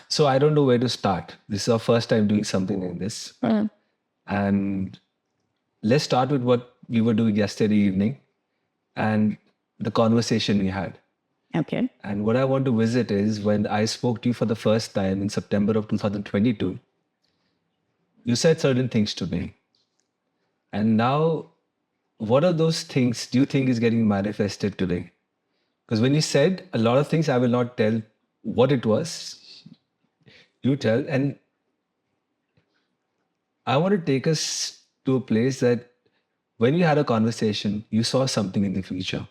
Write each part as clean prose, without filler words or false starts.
So I don't know where to start. This is our first time doing something like this. Mm. And let's start with what we were doing yesterday evening and the conversation we had. Okay. And what I want to visit is when I spoke to you for the first time in September of 2022, you said certain things to me. And now, what are those things do you think is getting manifested today? Because when you said a lot of things, I will not tell what it was. You tell. And I want to take us to a place that when you had a conversation, you saw something in the future.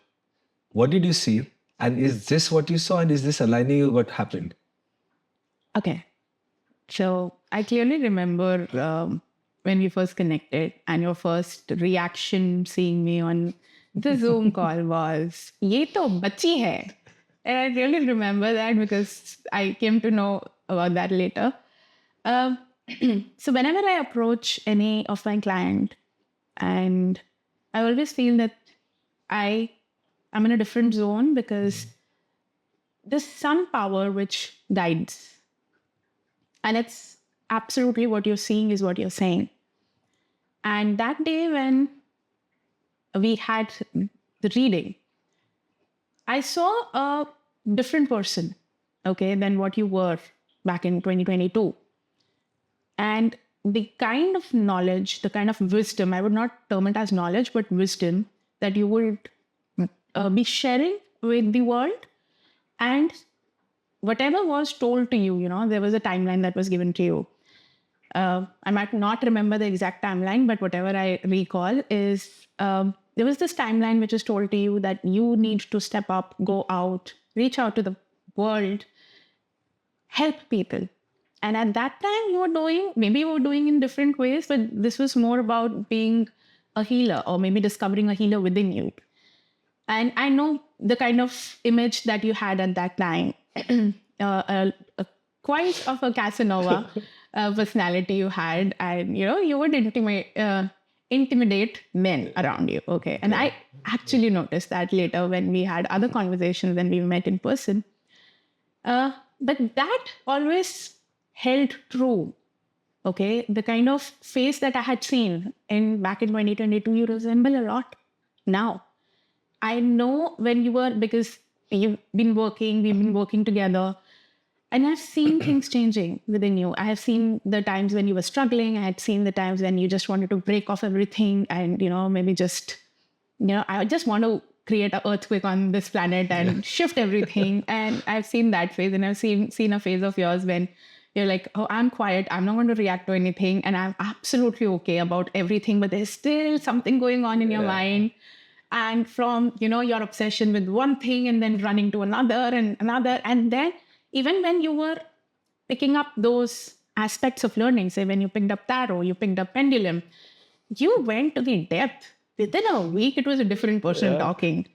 What did you see? And is this what you saw? And is this aligning with what happened? Okay. So I clearly remember when we first connected and your first reaction seeing me on the Zoom call was, "Ye to bachi hai." And I really remember that because I came to know about that later. Um, so whenever I approach any of my client, and I always feel that I'm in a different zone because there's some power which guides. And it's absolutely what you're seeing is what you're saying. And that day when we had the reading, I saw a different person, okay, than what you were back in 2022. And the kind of knowledge, the kind of wisdom, I would not term it as knowledge, but wisdom that you would be sharing with the world. And whatever was told to you, there was a timeline that was given to you. I might not remember the exact timeline, but whatever I recall is there was this timeline which is told to you that you need to step up, go out, reach out to the world, help people. And at that time, maybe you were doing in different ways, but this was more about being a healer or maybe discovering a healer within you. And I know the kind of image that you had at that time, quite of a Casanova personality you had, and you would intimidate men around you. Okay, and I actually noticed that later when we had other conversations when we met in person. But that always held true. Okay, the kind of face that I had seen back in 2022, you resemble a lot now. I know when you were, because we've been working together, and I've seen things changing within you. I have seen the times when you were struggling. I had seen the times when you just wanted to break off everything and, maybe just, I just want to create an earthquake on this planet and shift everything. And I've seen that phase, and I've seen a phase of yours when you're like, oh, I'm quiet. I'm not going to react to anything. And I'm absolutely okay about everything, but there's still something going on in your mind. And from, your obsession with one thing and then running to another and another. And then even when you were picking up those aspects of learning, say when you picked up tarot, you picked up pendulum, you went to the depth. Within a week, it was a different person talking.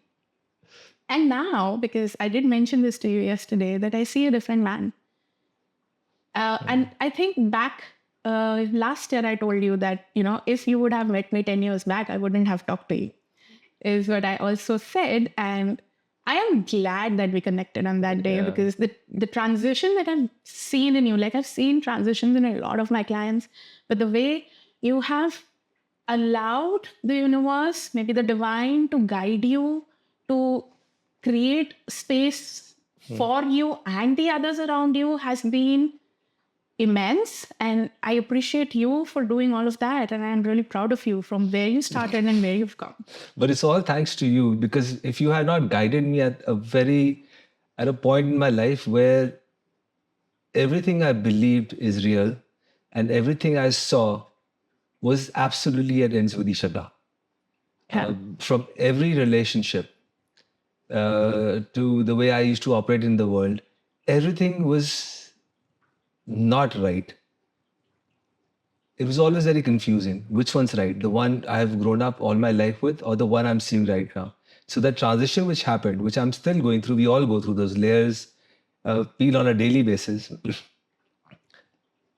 And now, because I did mention this to you yesterday, that I see a different man. And I think back last year, I told you that, if you would have met me 10 years back, I wouldn't have talked to you. Is what I also said. And I am glad that we connected on that day because the transition that I've seen in you, like I've seen transitions in a lot of my clients, but the way you have allowed the universe, maybe the divine, to guide you, to create space for you and the others around you has been immense. And I appreciate you for doing all of that. And I'm really proud of you from where you started and where you've come. But it's all thanks to you, because if you had not guided me at a point in my life where everything I believed is real and everything I saw was absolutely at ends with each other. From every relationship to the way I used to operate in the world, everything was not right. It was always very confusing. Which one's right? The one I have grown up all my life with, or the one I'm seeing right now? So that transition which happened, which I'm still going through, we all go through those layers, peel on a daily basis.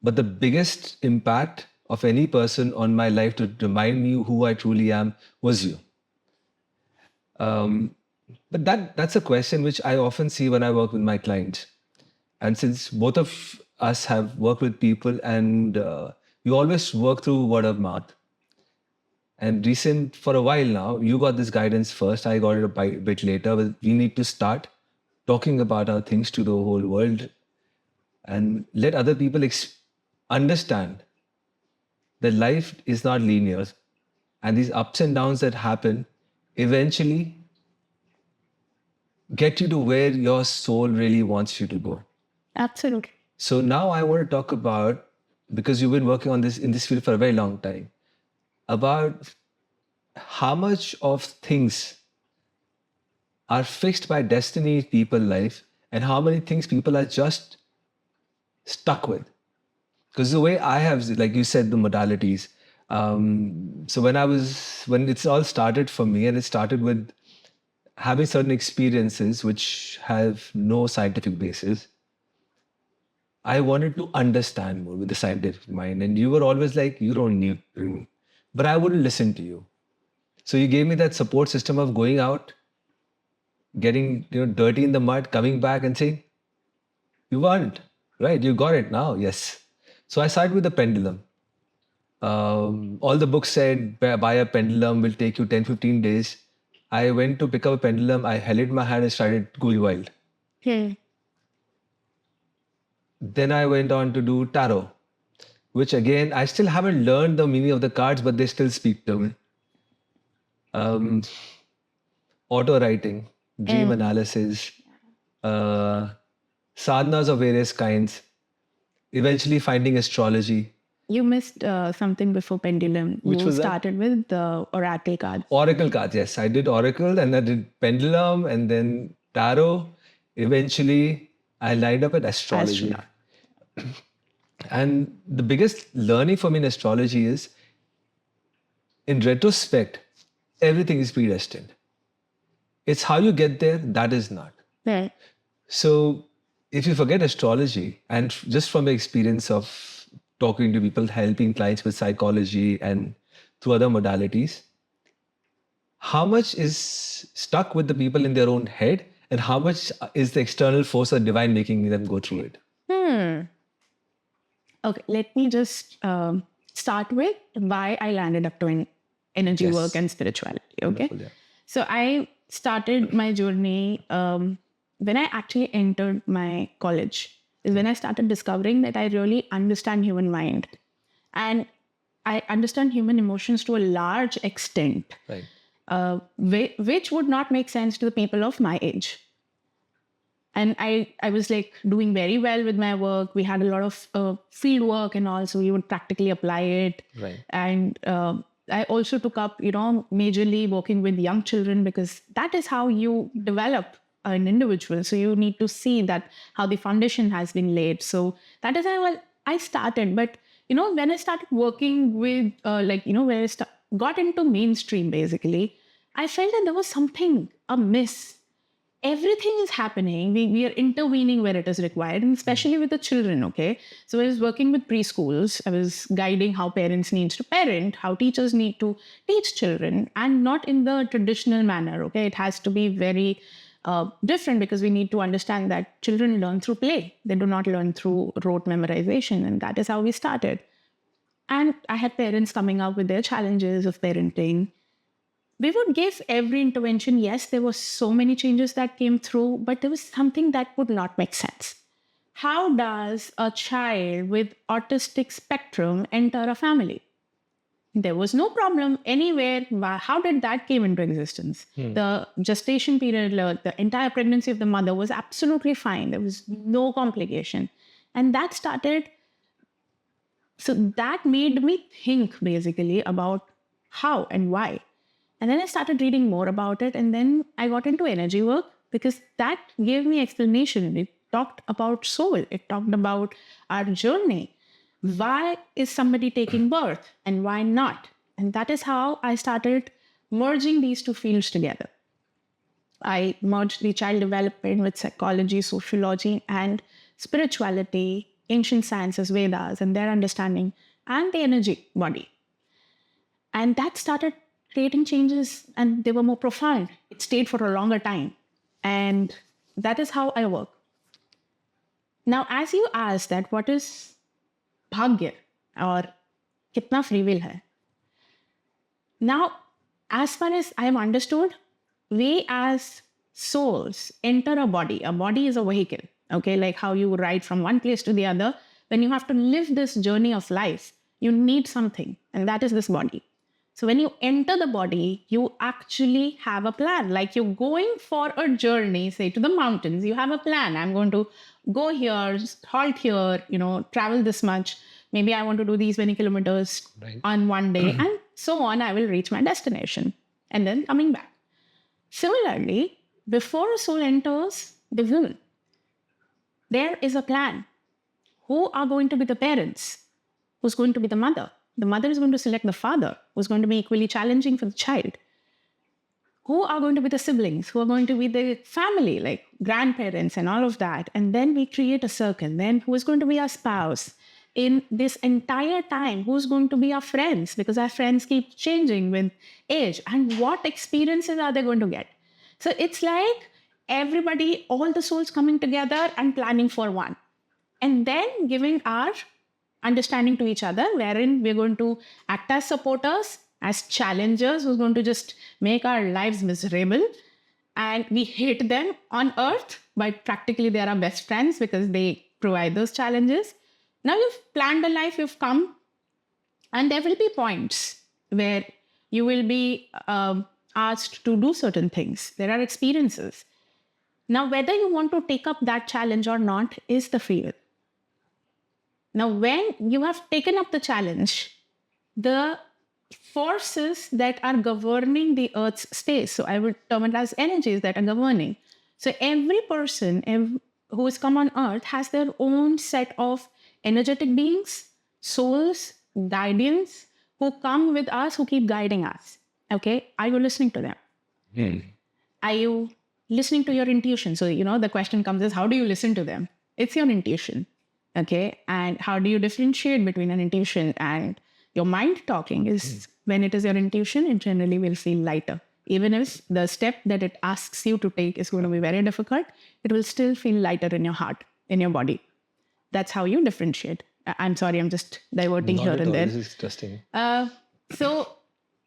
But the biggest impact of any person on my life to remind me who I truly am was you. But that's a question which I often see when I work with my clients. And since both of us have worked with people and we always work through word of mouth. And recent, for a while now, you got this guidance first. I got it a bit later. But we need to start talking about our things to the whole world and let other people understand that life is not linear. And these ups and downs that happen eventually get you to where your soul really wants you to go. Absolutely. So now I want to talk about, because you've been working on this in this field for a very long time, about how much of things are fixed by destiny, people, life, and how many things people are just stuck with. Because the way I have, like you said, the modalities. So when it's all started for me, and it started with having certain experiences which have no scientific basis, I wanted to understand more with the scientific mind. And you were always like, you don't need to. But I wouldn't listen to you. So you gave me that support system of going out, getting dirty in the mud, coming back and saying, you want, right? You got it now. Yes. So I started with the pendulum. All the books said buy a pendulum, will take you 10-15 days. I went to pick up a pendulum. I held it in my hand and started going wild. Then I went on to do tarot, which again, I still haven't learned the meaning of the cards, but they still speak to me. Auto writing, dream analysis, sadhanas of various kinds, eventually finding astrology. You missed something before pendulum. Which you was that? started with the oracle cards. Oracle cards, yes. I did oracle and I did pendulum and then tarot. Eventually, I lined up at astrology. And the biggest learning for me in astrology is, in retrospect, everything is predestined. It's how you get there, that is not. Right. So if you forget astrology, and just from the experience of talking to people, helping clients with psychology and through other modalities, how much is stuck with the people in their own head and how much is the external force of divine making them go through it? Okay, let me just start with why I landed up doing energy Yes. work and spirituality. Okay. Wonderful, yeah. So I started my journey when I actually entered my college, is when I started discovering that I really understand human mind. And I understand human emotions to a large extent, Right. which would not make sense to the people of my age. And I was like doing very well with my work. We had a lot of field work and all, so we would practically apply it. Right. And I also took up, majorly working with young children, because that is how you develop an individual. So you need to see that how the foundation has been laid. So that is how I started. But, when I started working with, when I got into mainstream, basically, I felt that there was something amiss. Everything is happening. We are intervening where it is required, and especially with the children, okay? So I was working with preschools. I was guiding how parents need to parent, how teachers need to teach children, and not in the traditional manner, okay? It has to be very different, because we need to understand that children learn through play. They do not learn through rote memorization, and that is how we started. And I had parents coming up with their challenges of parenting. We would give every intervention. Yes, there were so many changes that came through, but there was something that would not make sense. How does a child with autistic spectrum enter a family? There was no problem anywhere. How did that came into existence? The gestation period, the entire pregnancy of the mother was absolutely fine. There was no complication. And that started, so that made me think basically about how and why. And then I started reading more about it. And then I got into energy work, because that gave me explanation. It talked about soul. It talked about our journey. Why is somebody taking birth and why not? And that is how I started merging these two fields together. I merged the child development with psychology, sociology, and spirituality, ancient sciences, Vedas, and their understanding, and the energy body. And that started creating changes, and they were more profound. It stayed for a longer time. And that is how I work. Now, as you asked that, what is bhagya or kitna free will hai? Now, as far as I have understood, we as souls enter a body. A body is a vehicle, okay? Like how you ride from one place to the other. When you have to live this journey of life, you need something, and that is this body. So when you enter the body, you actually have a plan. Like you're going for a journey, say to the mountains, you have a plan. I'm going to go here, halt here, travel this much. Maybe I want to do these many kilometers on one day, and so on. I will reach my destination and then coming back. Similarly, before a soul enters the womb, there is a plan. Who are going to be the parents? Who's going to be the mother? The mother is going to select the father, who's going to be equally challenging for the child. Who are going to be the siblings? Who are going to be the family, like grandparents and all of that? And then we create a circle. Then who is going to be our spouse? In this entire time, who's going to be our friends? Because our friends keep changing with age. And what experiences are they going to get? So it's like everybody, all the souls coming together and planning for one. And then giving our understanding to each other, wherein we're going to act as supporters, as challengers, who's going to just make our lives miserable. And we hate them on earth, but practically they are our best friends because they provide those challenges. Now you've planned a life, you've come, and there will be points where you will be asked to do certain things. There are experiences. Now, whether you want to take up that challenge or not is the free will. Now, when you have taken up the challenge, the forces that are governing the Earth's space, so I would term it as energies that are governing. So every person who has come on Earth has their own set of energetic beings, souls, guardians, who come with us, who keep guiding us. Okay? Are you listening to them? Are you listening to your intuition? So, the question comes is, how do you listen to them? It's your intuition. Okay. And how do you differentiate between an intuition and your mind talking? Is when it is your intuition, it generally will feel lighter. Even if the step that it asks you to take is going to be very difficult, it will still feel lighter in your heart, in your body. That's how you differentiate. I'm sorry, I'm just diverting Not here at and all. there. This is interesting. So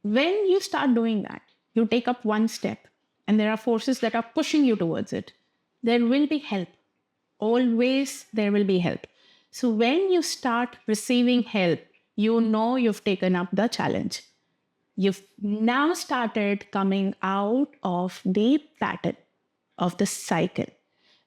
when you start doing that, you take up one step and there are forces that are pushing you towards it. There will be help. Always there will be help. So when you start receiving help, you've taken up the challenge. You've now started coming out of the pattern of the cycle.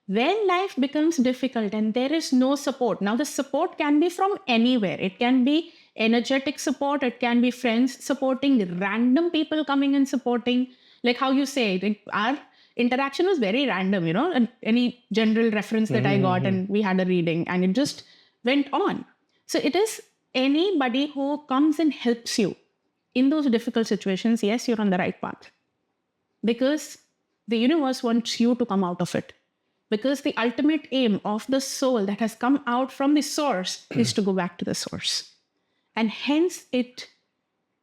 When life becomes difficult and there is no support, now the support can be from anywhere. It can be energetic support. It can be friends supporting, random people coming and supporting. Like how you say, our interaction was very random, and any general reference that I got and we had a reading and it just went on. So it is anybody who comes and helps you in those difficult situations. Yes, you're on the right path because the universe wants you to come out of it. Because the ultimate aim of the soul that has come out from the source is to go back to the source. And hence it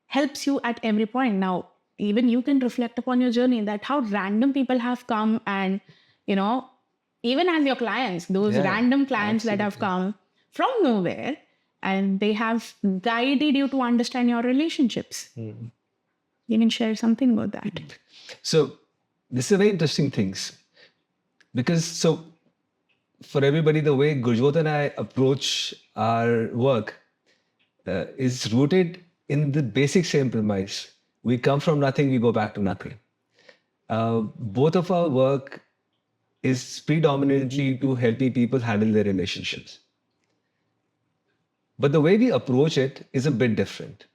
helps you at every point. Now, even you can reflect upon your journey that how random people have come and, even as your clients, those random clients that have come from nowhere and they have guided you to understand your relationships. You can share something about that. So this is very interesting things. Because for everybody, the way Gurjot and I approach our work is rooted in the basic same premise. We come from nothing, we go back to nothing. Both of our work is predominantly to helping people handle their relationships. But the way we approach it is a bit different.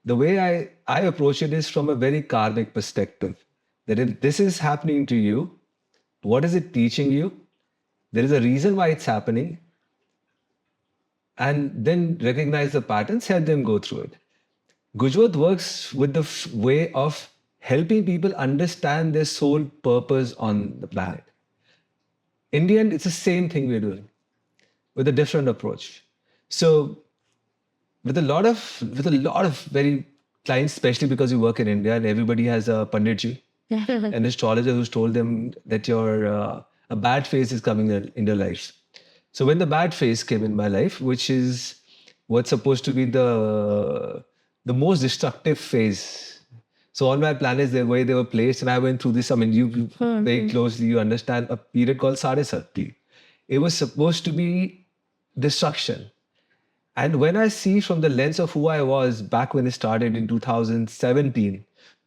The way I approach it is from a very karmic perspective. That if this is happening to you, what is it teaching you? There is a reason why it's happening. And then recognize the patterns, help them go through it. Gurjot works with the way of helping people understand their sole purpose on the planet. In the end, it's the same thing we're doing with a different approach. So with a lot of very clients, especially because we work in India and everybody has a panditji, an astrologer who's told them that a bad phase is coming in their lives. So when the bad phase came in my life, which is what's supposed to be the most destructive phase. So all my planets, the way they were placed, and I went through this. I mean, you very closely, you understand a period called Sadesati. It was supposed to be destruction. And when I see from the lens of who I was back when it started in 2017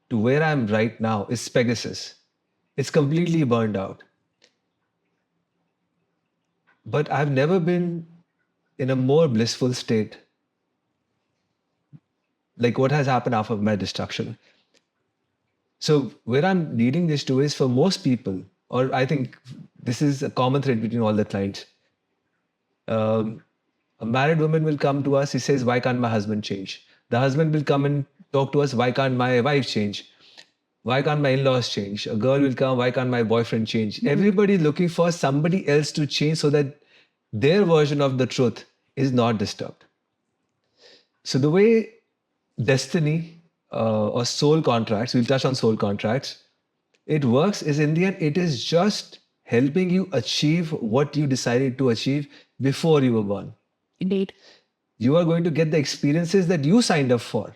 to where I'm right now, is Pegasus. It's completely burned out. But I've never been in a more blissful state. Like what has happened after my destruction. So where I'm leading this to is for most people, or I think this is a common thread between all the clients. A married woman will come to us, he says, why can't my husband change? The husband will come and talk to us, why can't my wife change? Why can't my in-laws change? A girl will come, why can't my boyfriend change? Everybody looking for somebody else to change so that their version of the truth is not disturbed. So the way destiny or soul contracts, we'll touch on soul contracts, it works is in the end, it is just helping you achieve what you decided to achieve before you were born. Indeed. You are going to get the experiences that you signed up for.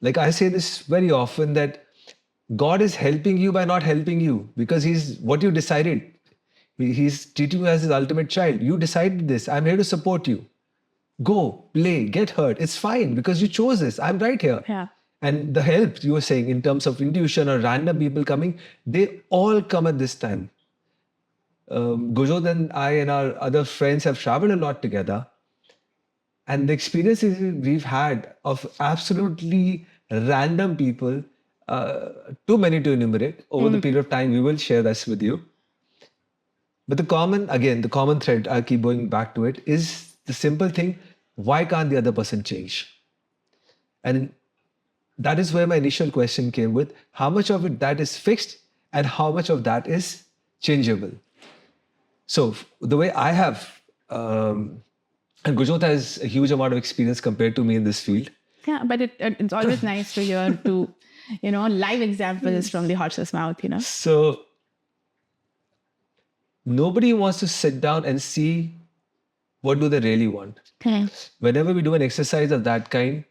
Like I say this very often that God is helping you by not helping you because he's what you decided. He's treating you as his ultimate child. You decided this. I'm here to support you. Go, play, get hurt. It's fine because you chose this. I'm right here. Yeah. And the help you were saying in terms of intuition or random people coming, they all come at this time. Gurjot and I and our other friends have traveled a lot together. And the experiences we've had of absolutely random people, too many to enumerate. Over the period of time, we will share this with you. But the common thread, I keep going back to it, is the simple thing, why can't the other person change? And that is where my initial question came with, how much of it that is fixed and how much of that is changeable? So the way I have, and Gurjot has a huge amount of experience compared to me in this field. Yeah, but it's always nice to hear live examples from the horse's mouth, So nobody wants to sit down and see what do they really want. Okay. Whenever we do an exercise of that kind,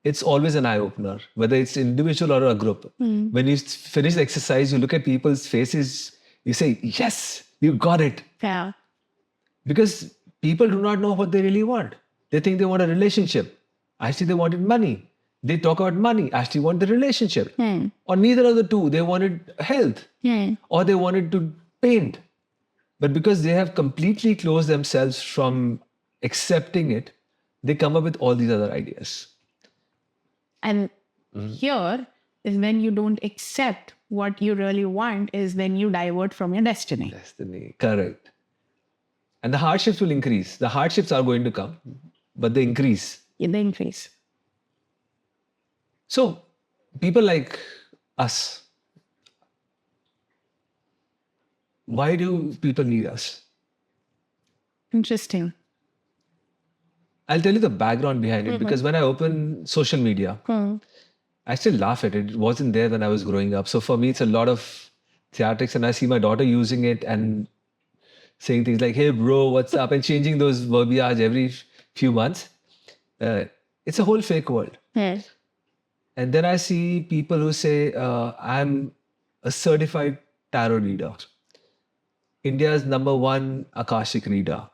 it's always an eye-opener, whether it's individual or a group. When you finish the exercise, you look at people's faces, you say, yes, you got it. Yeah. Because people do not know what they really want. They think they want a relationship. Actually, they wanted money. They talk about money. Actually, want the relationship. Or neither of the two. They wanted health. Or they wanted to paint. But because they have completely closed themselves from accepting it, they come up with all these other ideas. And here is when you don't accept what you really want, is when you divert from your destiny. Destiny, correct. And the hardships will increase. The hardships are going to come, but they increase. Yeah, they increase. So, people like us, why do people need us? Interesting. I'll tell you the background behind it because when I open social media, I still laugh at it. It wasn't there when I was growing up. So for me, it's a lot of theatrics, and I see my daughter using it and saying things like, hey, bro, what's up? And changing those verbiage every few months. It's a whole fake world. And then I see people who say, I'm a certified tarot reader. India's #1 Akashic reader.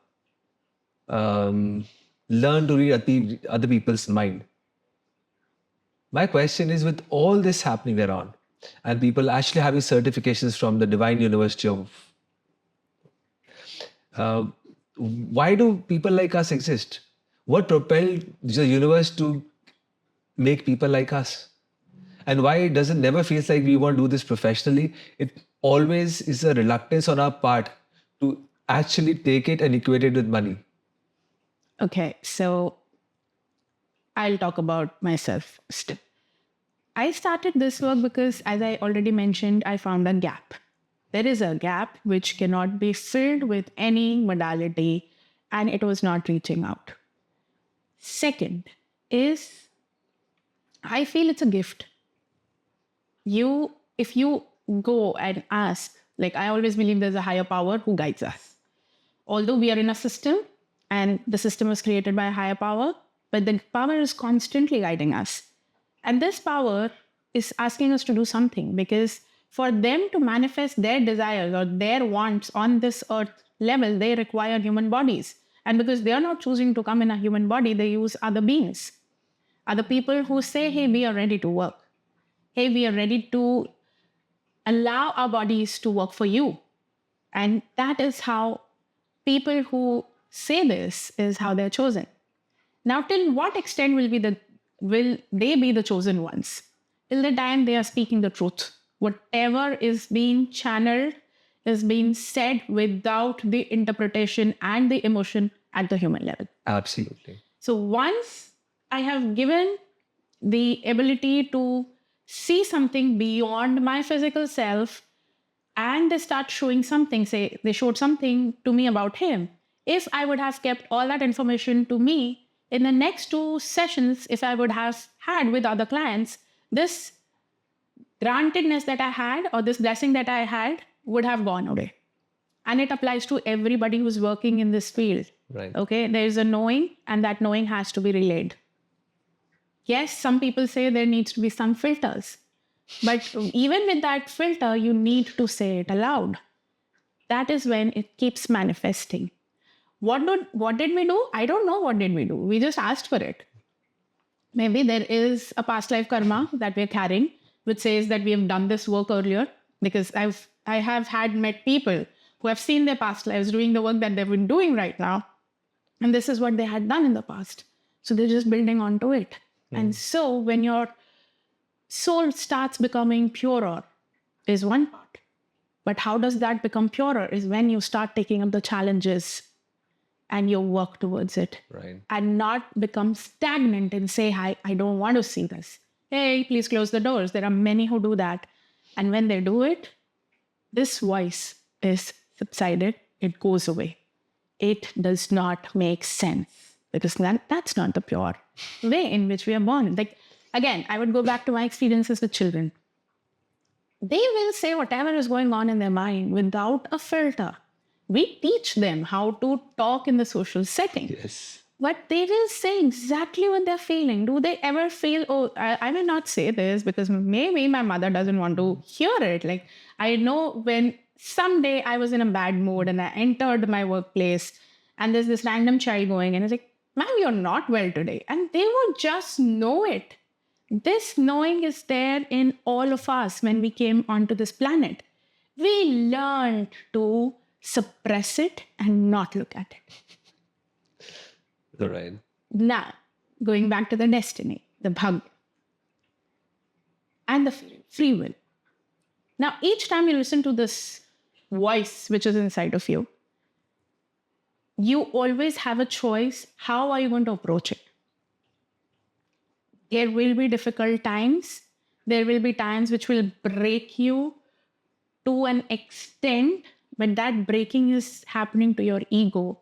Learn to read other people's mind. My question is, with all this happening around, and people actually having certifications from the Divine University of, why do people like us exist? What propelled the universe to make people like us? And why does it never feels like we want to do this professionally? It always is a reluctance on our part to actually take it and equate it with money. Okay, so I'll talk about myself still. I started this work because, as I already mentioned, I found a gap. There is a gap which cannot be filled with any modality, and it was not reaching out. Second is, I feel it's a gift. If you go and ask, like I always believe there's a higher power who guides us. although we are in a system and the system was created by a higher power, but the power is constantly guiding us. And this power is asking us to do something, because for them to manifest their desires or their wants on this earth level, they require human bodies. And because they are not choosing to come in a human body, they use other beings, other people who say, hey, we are ready to work. Hey, we are ready to allow our bodies to work for you. And that is how people who say this is how they're chosen. Now, till what extent will they be the chosen ones? Till the time they are speaking the truth. Whatever is being channeled is being said without the interpretation and the emotion at the human level. Absolutely. So once I have given the ability to see something beyond my physical self, and they start showing something, say they showed something to me about him. If I would have kept all that information to me, in the next 2 sessions, if I would have had with other clients, this grantedness that I had or this blessing that I had would have gone away. And it applies to everybody who's working in this field. Right. Okay, there is a knowing, and that knowing has to be relayed. Yes, some people say there needs to be some filters. But even with that filter, you need to say it aloud. That is when it keeps manifesting. What did we do? I don't know what did we do. We just asked for it. Maybe there is a past life karma that we're carrying, which says that we have done this work earlier. Because I have met people who have seen their past lives doing the work that they've been doing right now. And this is what they had done in the past. So they're just building onto it. And so when your soul starts becoming purer is one part. But how does that become purer is when you start taking up the challenges and you work towards it. Right. And not become stagnant and say, I don't want to see this. Hey, please close the doors. There are many who do that. And when they do it, this voice is subsided. It goes away. It does not make sense, because that's not the pure way in which we are born. Like, again, I would go back to my experiences with children. They will say whatever is going on in their mind without a filter. We teach them how to talk in the social setting. Yes. But they will say exactly what they're feeling. Do they ever feel, oh, I will not say this because maybe my mother doesn't want to hear it. Like, I know when someday I was in a bad mood and I entered my workplace and there's this random child going and it's like, ma'am, you're not well today. And they would just know it. This knowing is there in all of us when we came onto this planet. We learned to suppress it and not look at it. Right. Now, going back to the destiny, the bhag, and the free will. Now, each time you listen to this voice which is inside of you, you always have a choice. How are you going to approach it? There will be difficult times. There will be times which will break you to an extent, but that breaking is happening to your ego.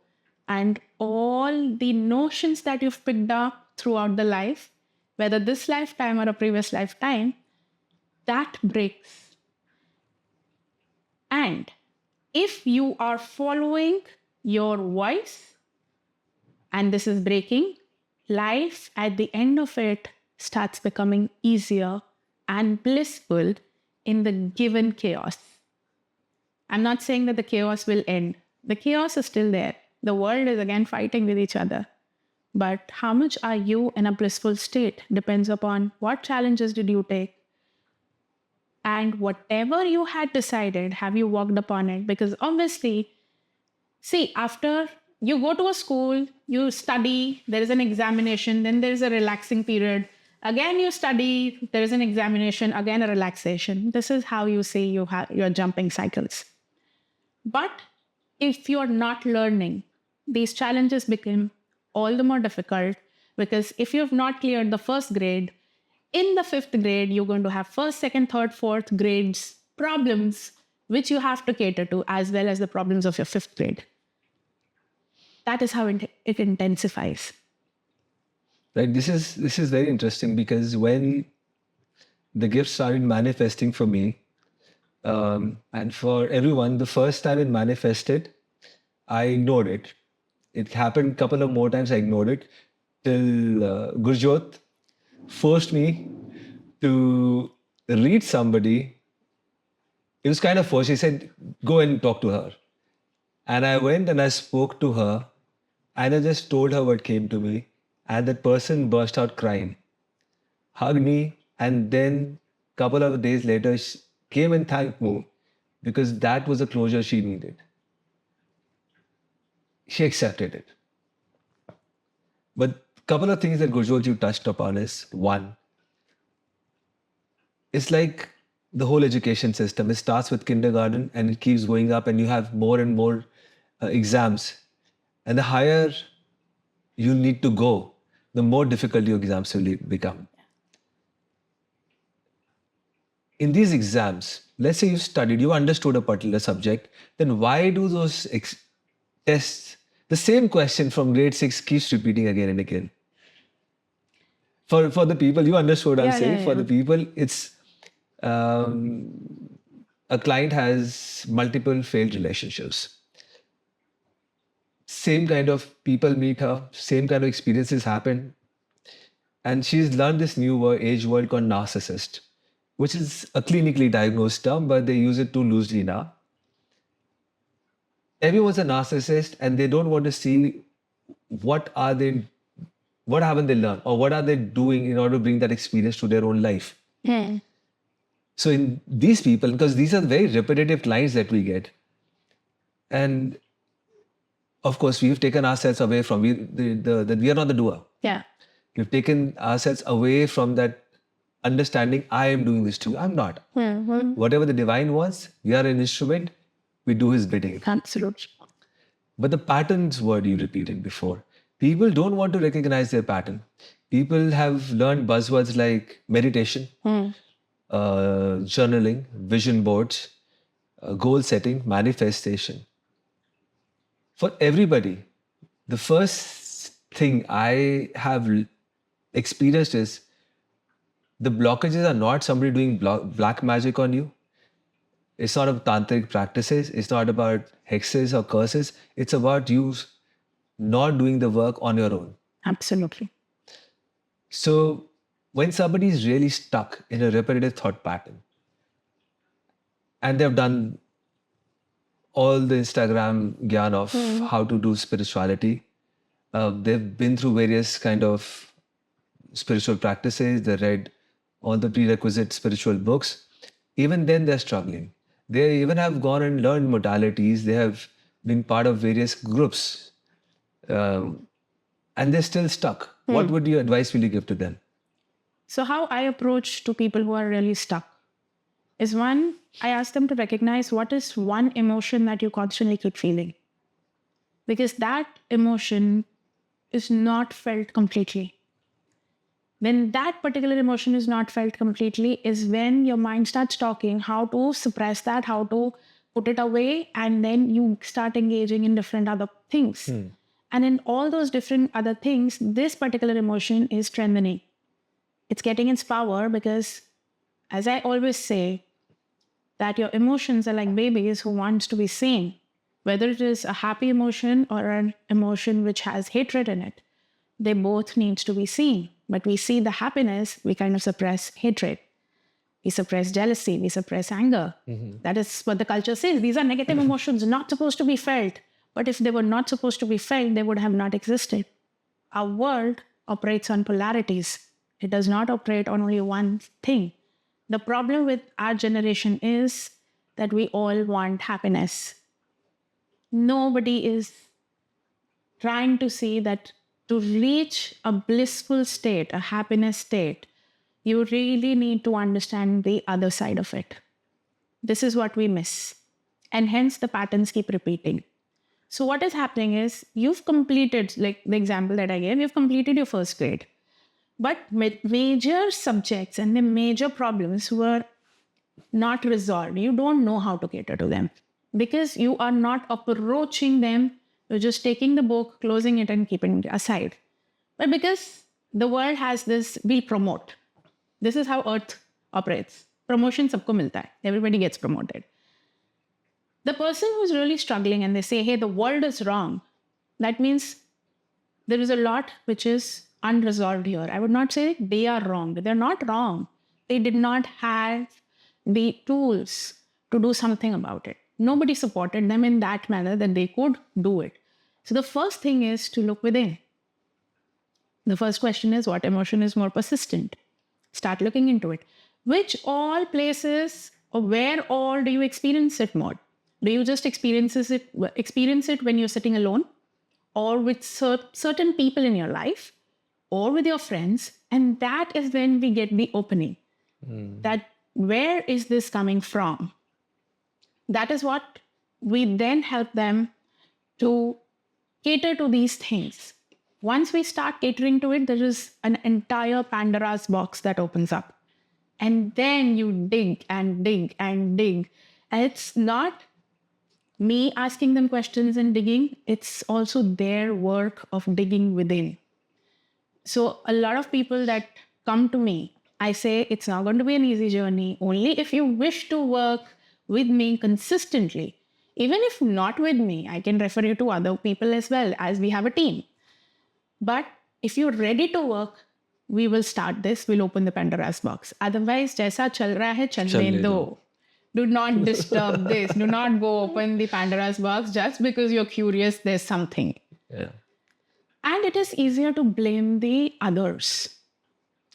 And all the notions that you've picked up throughout the life, whether this lifetime or a previous lifetime, that breaks. And if you are following your voice and this is breaking, life at the end of it starts becoming easier and blissful in the given chaos. I'm not saying that the chaos will end. The chaos is still there. The world is again fighting with each other. But how much are you in a blissful state depends upon what challenges did you take. And whatever you had decided, have you worked upon it? Because obviously, see, after you go to a school, you study, there is an examination, then there is a relaxing period. Again, you study, there is an examination, again, a relaxation. This is how you see you're jumping cycles. But if you're not learning, these challenges become all the more difficult, because if you've not cleared the first grade, in the 5th grade, you're going to have 1st, 2nd, 3rd, 4th grades problems, which you have to cater to, as well as the problems of your 5th grade. That is how it intensifies. Right. This is very interesting, because when the gift started manifesting for me, and for everyone, the first time it manifested, I ignored it. It happened a couple of more times. I ignored it till Gurjot forced me to read somebody. It was kind of forced. He said, "Go and talk to her." And I went and I spoke to her, and I just told her what came to me. And that person burst out crying, hugged me, and then a couple of days later, she came and thanked me because that was the closure she needed. She accepted it. But a couple of things that Gurjot you touched upon is one, it's like the whole education system. It starts with kindergarten and it keeps going up, and you have more and more exams. And the higher you need to go, the more difficult your exams will become. In these exams, let's say you studied, you understood a particular subject, then why do those tests, the same question from grade 6 keeps repeating again and again? For the people, you understood what I'm saying. For the people, it's a client has multiple failed relationships. Same kind of people meet her, same kind of experiences happen. And she's learned this new age word called narcissist, which is a clinically diagnosed term, but they use it too loosely now. Everyone's a narcissist, and they don't want to see what haven't they learned, or what are they doing in order to bring that experience to their own life. So in these people, because these are very repetitive clients that we get, and of course we've taken ourselves away from we are not the doer. Yeah. We've taken ourselves away from that understanding. I am doing this too. I'm not. Whatever the divine wants, we are an instrument. We do his bidding. Absolutely. But the patterns word you repeated before, people don't want to recognize their pattern. People have learned buzzwords like meditation, journaling, vision boards, goal setting, manifestation. For everybody, the first thing I have experienced is the blockages are not somebody doing black magic on you. It's not about tantric practices. It's not about hexes or curses. It's about you not doing the work on your own. Absolutely. So when somebody is really stuck in a repetitive thought pattern, and they've done all the Instagram gyan of how to do spirituality, they've been through various kind of spiritual practices, they read all the prerequisite spiritual books. Even then they're struggling. They even have gone and learned modalities. They have been part of various groups, and they're still stuck. What would you advice will you give to them? So how I approach to people who are really stuck is one, I ask them to recognize what is one emotion that you constantly keep feeling. Because that emotion is not felt completely. When that particular emotion is not felt completely is when your mind starts talking how to suppress that, how to put it away, and then you start engaging in different other things. And in all those different other things, this particular emotion is strengthening. It's getting its power because, as I always say, that your emotions are like babies who wants to be seen. Whether it is a happy emotion or an emotion which has hatred in it, they both need to be seen. But we see the happiness, we kind of suppress hatred. We suppress jealousy, we suppress anger. That is what the culture says. These are negative emotions, not supposed to be felt. But if they were not supposed to be felt, they would have not existed. Our world operates on polarities. It does not operate on only one thing. The problem with our generation is that we all want happiness. Nobody is trying to see that to reach a blissful state, a happiness state, you really need to understand the other side of it. This is what we miss. And hence the patterns keep repeating. So what is happening is you've completed, like the example that I gave, you've completed your first grade. But major subjects and the major problems were not resolved. You don't know how to cater to them because you are not approaching them. You're just taking the book, closing it and keeping it aside. But because the world has this, we promote. This is how Earth operates. Promotion sabko milta hai. Everybody gets promoted. The person who's really struggling and they say, hey, the world is wrong, that means there is a lot which is unresolved here. I would not say they are wrong. They're not wrong. They did not have the tools to do something about it. Nobody supported them in that manner that they could do it. So the first thing is to look within. The first question is, what emotion is more persistent? Start looking into it. Which all places or where all do you experience it more? Do you just experience it when you're sitting alone, or with certain people in your life, or with your friends? And that is when we get the opening. That where is this coming from? That is what we then help them to cater to these things. Once we start catering to it, there is an entire Pandora's box that opens up. And then you dig and dig and dig. And it's not me asking them questions and digging, it's also their work of digging within. So a lot of people that come to me, I say it's not going to be an easy journey. Only if you wish to work with me consistently. Even if not with me, I can refer you to other people as well, as we have a team. But if you're ready to work, we will start this, we'll open the Pandora's box. Otherwise, jaisa chal raha hai, chalne do. Do not disturb this. Do not go open the Pandora's box just because you're curious there's something. Yeah. And it is easier to blame the others.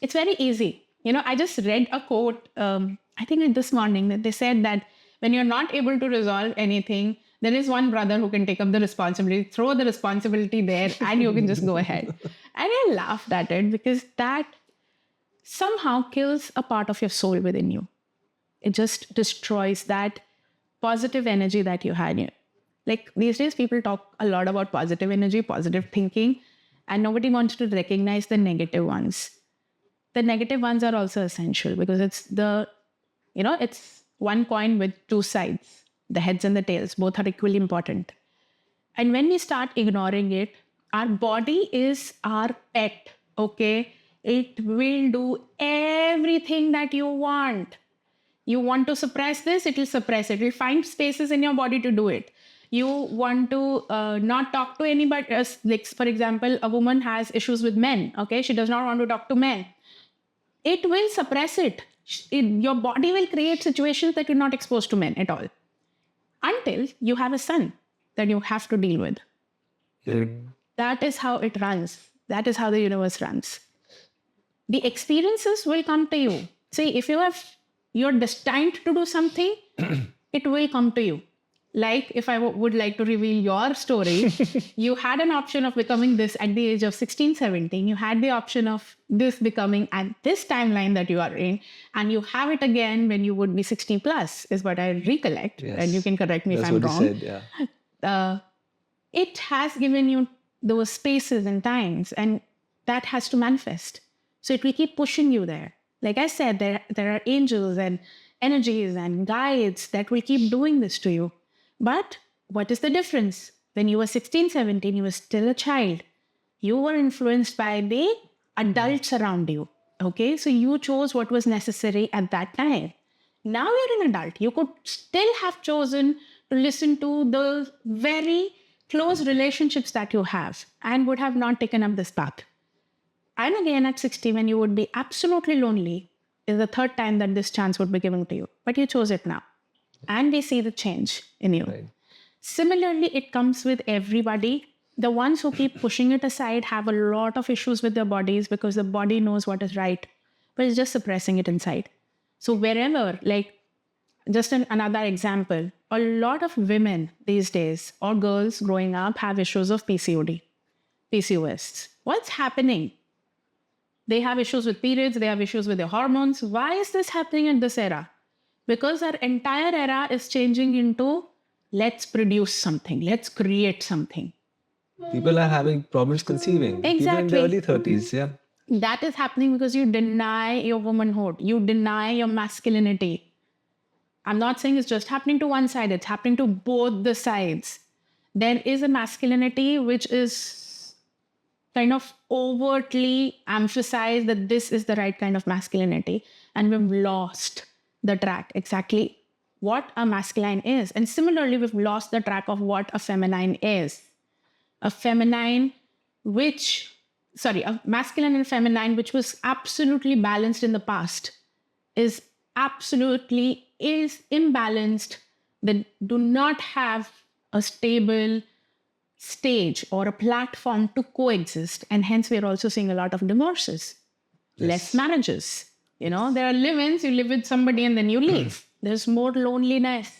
It's very easy. I just read a quote, I think this morning, that they said that when you're not able to resolve anything, there is one brother who can take up the responsibility, throw the responsibility there, and you can just go ahead. And I laughed at it because that somehow kills a part of your soul within you. It just destroys that positive energy that you had. Like these days, people talk a lot about positive energy, positive thinking, and nobody wants to recognize the negative ones. The negative ones are also essential because it's it's one coin with two sides. The heads and the tails, both are equally important. And when we start ignoring it, our body is our pet, okay? It will do everything that you want. You want to suppress this, it will suppress it. It will find spaces in your body to do it. You want to not talk to anybody. Like, for example, a woman has issues with men, okay? She does not want to talk to men. It will suppress it. Your body will create situations that you're not exposed to men at all. Until you have a son that you have to deal with. That is how it runs. That is how the universe runs. The experiences will come to you. See, if you're destined to do something, it will come to you. Like if I would like to reveal your story, you had an option of becoming this at the age of 16, 17. You had the option of this becoming at this timeline that you are in. And you have it again when you would be 60 plus, is what I recollect. Yes. And you can correct me That's if I'm wrong. That's what you said, yeah. It has given you those spaces and times, and that has to manifest. So it will keep pushing you there. Like I said, there are angels and energies and guides that will keep doing this to you. But what is the difference? When you were 16, 17, you were still a child. You were influenced by the adults around you. Okay, so you chose what was necessary at that time. Now you're an adult. You could still have chosen to listen to the very close relationships that you have and would have not taken up this path. And again, at 60, when you would be absolutely lonely, is the third time that this chance would be given to you. But you chose it now. And they see the change in you. Right. Similarly, it comes with everybody. The ones who keep pushing it aside have a lot of issues with their bodies because the body knows what is right, but it's just suppressing it inside. So wherever, like just another example, a lot of women these days or girls growing up have issues of PCOD, PCOS. What's happening? They have issues with periods, they have issues with their hormones. Why is this happening in this era? Because our entire era is changing into let's produce something, let's create something. People are having problems conceiving. Exactly. People in their early 30s, yeah. That is happening because you deny your womanhood, you deny your masculinity. I'm not saying it's just happening to one side, it's happening to both the sides. There is a masculinity which is kind of overtly emphasized that this is the right kind of masculinity, and we've lost the track. Exactly what a masculine is. And similarly, we've lost the track of what a feminine is. A masculine and feminine, which was absolutely balanced in the past, is imbalanced. They do not have a stable stage or a platform to coexist. And hence, we're also seeing a lot of divorces, less marriages. There are live-ins, you live with somebody and then you leave. There's more loneliness.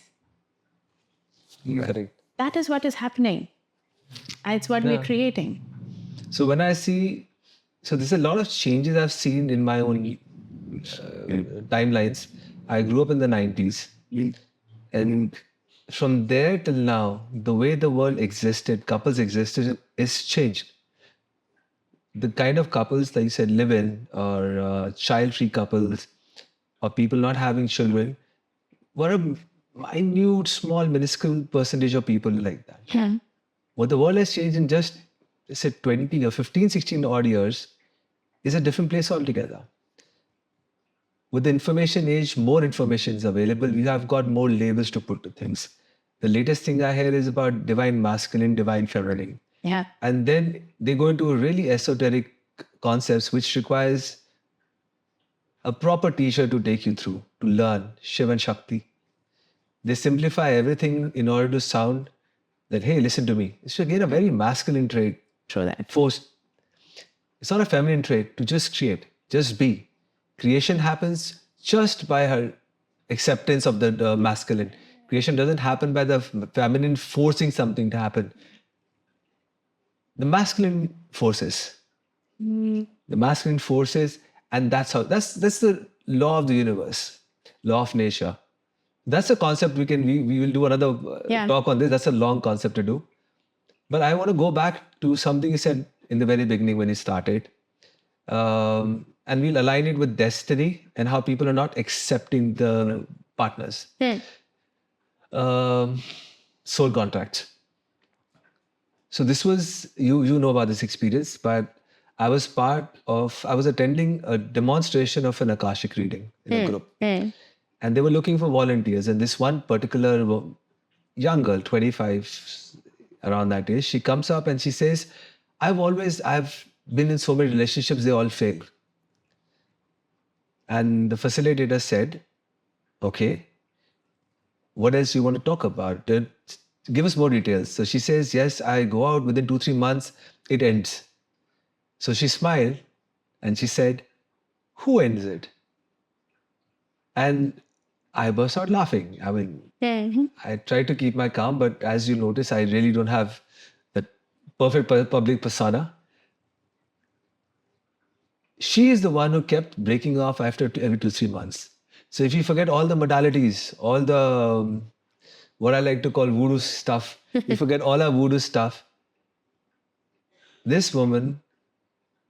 Correct. That is what is happening. It's what we're creating. So when I see, there's a lot of changes I've seen in my own timelines. I grew up in the 90s. And from there till now, the way the world existed, couples existed, is changed. The kind of couples, like you said, live-in or child-free couples or people not having children were a minute, small, minuscule percentage of people like that. Yeah. What the world has changed in just, say, 20 or 15, 16 odd years is a different place altogether. With the information age, more information is available. We have got more labels to put to things. The latest thing I hear is about divine masculine, divine feminine. Yeah. And then they go into really esoteric concepts, which requires a proper teacher to take you through, to learn Shiva and Shakti. They simplify everything in order to sound that, hey, listen to me. It's again a very masculine trait. True that. Forced. It's not a feminine trait to just create, just be. Creation happens just by her acceptance of the masculine. Creation doesn't happen by the feminine forcing something to happen. The masculine forces. The masculine forces, and that's the law of the universe, law of nature. That's a concept we will do another talk on this. That's a long concept to do. But I want to go back to something you said in the very beginning when you started. And we'll align it with destiny and how people are not accepting the partners. Soul contracts. So this was, you know about this experience, but I was attending a demonstration of an Akashic reading in a group. And they were looking for volunteers. And this one particular young girl, 25, around that age, she comes up and she says, I've been in so many relationships, they all failed. And the facilitator said, okay, what else do you want to talk about? Give us more details. So she says, yes, I go out within 2-3 months, it ends. So she smiled and she said, who ends it? And I burst out laughing. I mean, I try to keep my calm, but as you notice, I really don't have that perfect public persona. She is the one who kept breaking off after every 2-3 months. So if you forget all the modalities, all the, what I like to call voodoo stuff, you forget all our voodoo stuff, this woman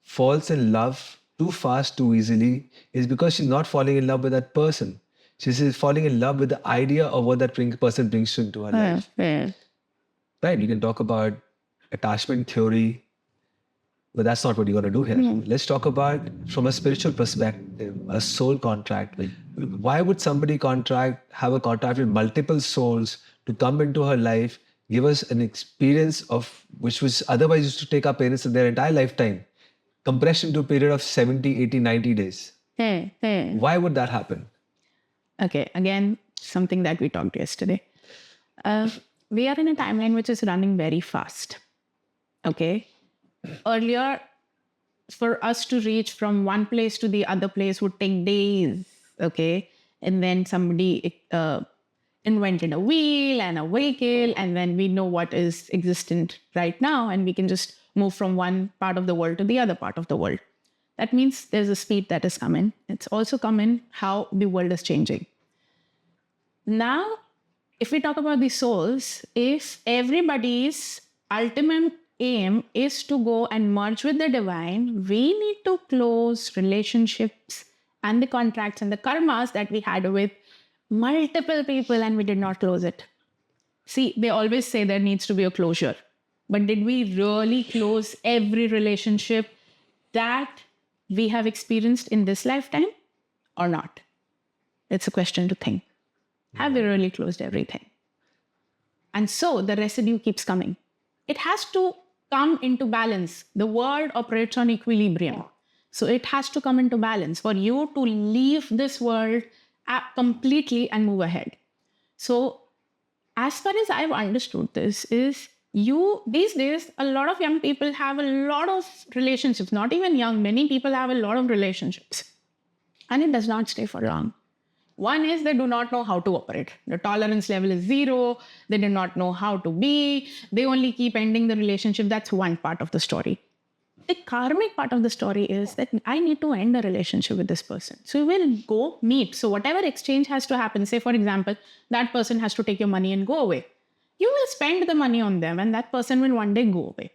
falls in love too fast, too easily, is because she's not falling in love with that person. She's falling in love with the idea of what that person brings into her life. Right? You can talk about attachment theory, but that's not what you're going to do here. Let's talk about from a spiritual perspective, a soul contract. Why would somebody have a contract with multiple souls to come into her life, give us an experience of which was otherwise used to take our parents in their entire lifetime, compressed into a period of 70, 80, 90 days? Why would that happen? Okay, again, something that we talked yesterday. We are in a timeline which is running very fast. Okay. Earlier, for us to reach from one place to the other place would take days. Okay. And then somebody invented a wheel and a vehicle, and then we know what is existent right now, and we can just move from one part of the world to the other part of the world. That means there's a speed that is coming. It's also coming how the world is changing. Now, if we talk about the souls, if everybody's ultimate aim is to go and merge with the divine, we need to close relationships and the contracts and the karmas that we had with multiple people, and we did not close it. See, they always say there needs to be a closure. But did we really close every relationship that we have experienced in this lifetime or not? It's a question to think. Have we really closed everything? And so the residue keeps coming. It has to come into balance. The world operates on equilibrium. So it has to come into balance for you to leave this world completely and move ahead. So as far as I've understood this is these days, a lot of young people have a lot of relationships, not even young, many people have a lot of relationships and it does not stay for long. One is they do not know how to operate. The tolerance level is 0. They do not know how to be. They only keep ending the relationship. That's one part of the story. The karmic part of the story is that I need to end a relationship with this person. So we will go meet. So whatever exchange has to happen, say for example, that person has to take your money and go away. You will spend the money on them and that person will one day go away.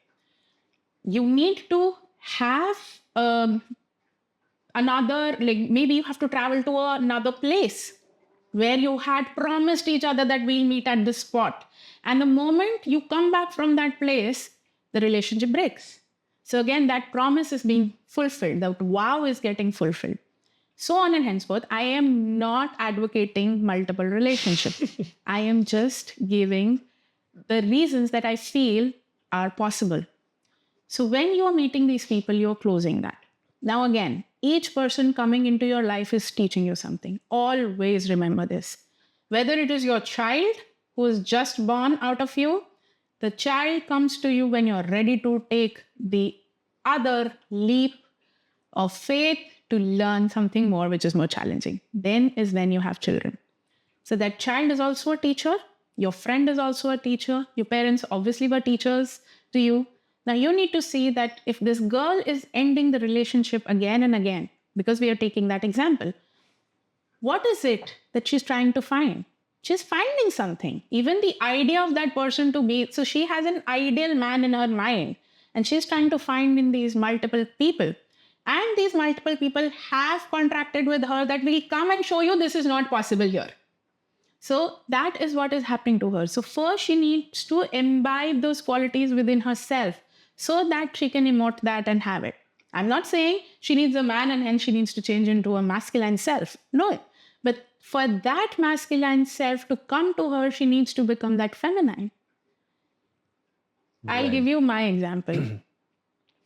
You need to have maybe you have to travel to another place where you had promised each other that we'll meet at this spot. And the moment you come back from that place, the relationship breaks. So again, that promise is being fulfilled. That vow is getting fulfilled. So on and henceforth, I am not advocating multiple relationships. I am just giving the reasons that I feel are possible. So when you are meeting these people, you're closing that. Now again, each person coming into your life is teaching you something. Always remember this. Whether it is your child who is just born out of you, the child comes to you when you're ready to take the other leap of faith to learn something more, which is more challenging. Then is when you have children. So that child is also a teacher. Your friend is also a teacher. Your parents obviously were teachers to you. Now you need to see that if this girl is ending the relationship again and again, because we are taking that example, what is it that she's trying to find? She's finding something. Even the idea of that person to be, so she has an ideal man in her mind and she's trying to find in these multiple people. And these multiple people have contracted with her that we'll come and show you this is not possible here. So that is what is happening to her. So first she needs to imbibe those qualities within herself so that she can emote that and have it. I'm not saying she needs a man and hence she needs to change into a masculine self. No. But for that masculine self to come to her, she needs to become that feminine. Right. I'll give you my example.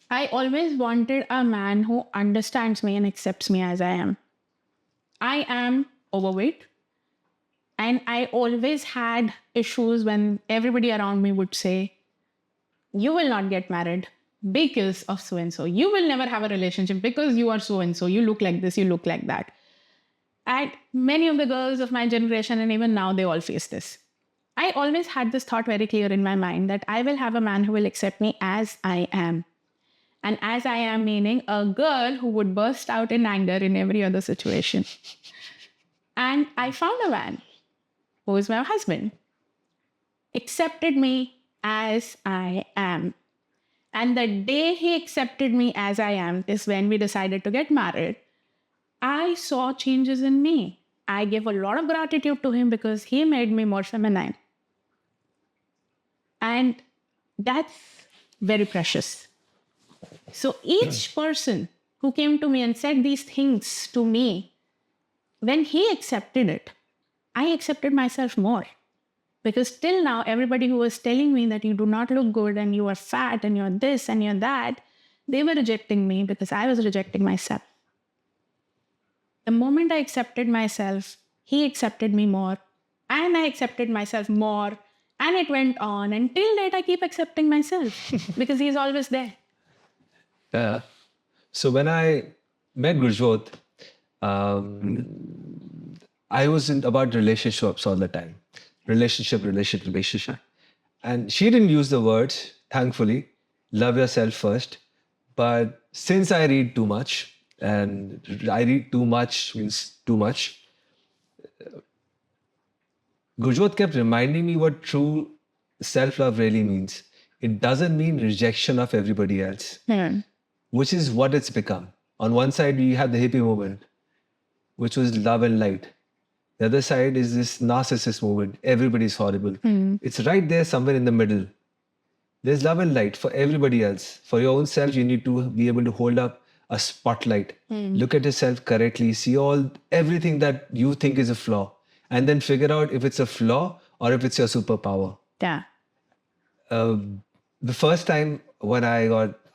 I always wanted a man who understands me and accepts me as I am. I am overweight. And I always had issues when everybody around me would say, you will not get married because of so-and-so. You will never have a relationship because you are so-and-so. You look like this, you look like that. And many of the girls of my generation, and even now, they all face this. I always had this thought very clear in my mind that I will have a man who will accept me as I am. And as I am meaning a girl who would burst out in anger in every other situation. And I found a man who is my husband, accepted me as I am. And the day he accepted me as I am is when we decided to get married. I saw changes in me. I gave a lot of gratitude to him because he made me more feminine. And that's very precious. So each person who came to me and said these things to me, when he accepted it, I accepted myself more. Because till now, everybody who was telling me that you do not look good and you are fat and you're this and you're that, they were rejecting me because I was rejecting myself. The moment I accepted myself, he accepted me more and I accepted myself more and it went on. And till date, I keep accepting myself because he's always there. Yeah. So when I met Gurjot, I wasn't about relationships all the time. Relationship. And she didn't use the words, thankfully, love yourself first. But since I read too much, and I read too much means too much, Gurjot kept reminding me what true self-love really means. It doesn't mean rejection of everybody else, which is what it's become. On one side, we have the hippie movement, which was love and light. The other side is this narcissist movement. Everybody's horrible. It's right there somewhere in the middle. There's love and light for everybody else. For your own self, you need to be able to hold up a spotlight. Look at yourself correctly. See everything that you think is a flaw. and then figure out if it's a flaw or if it's your superpower. Yeah. The first time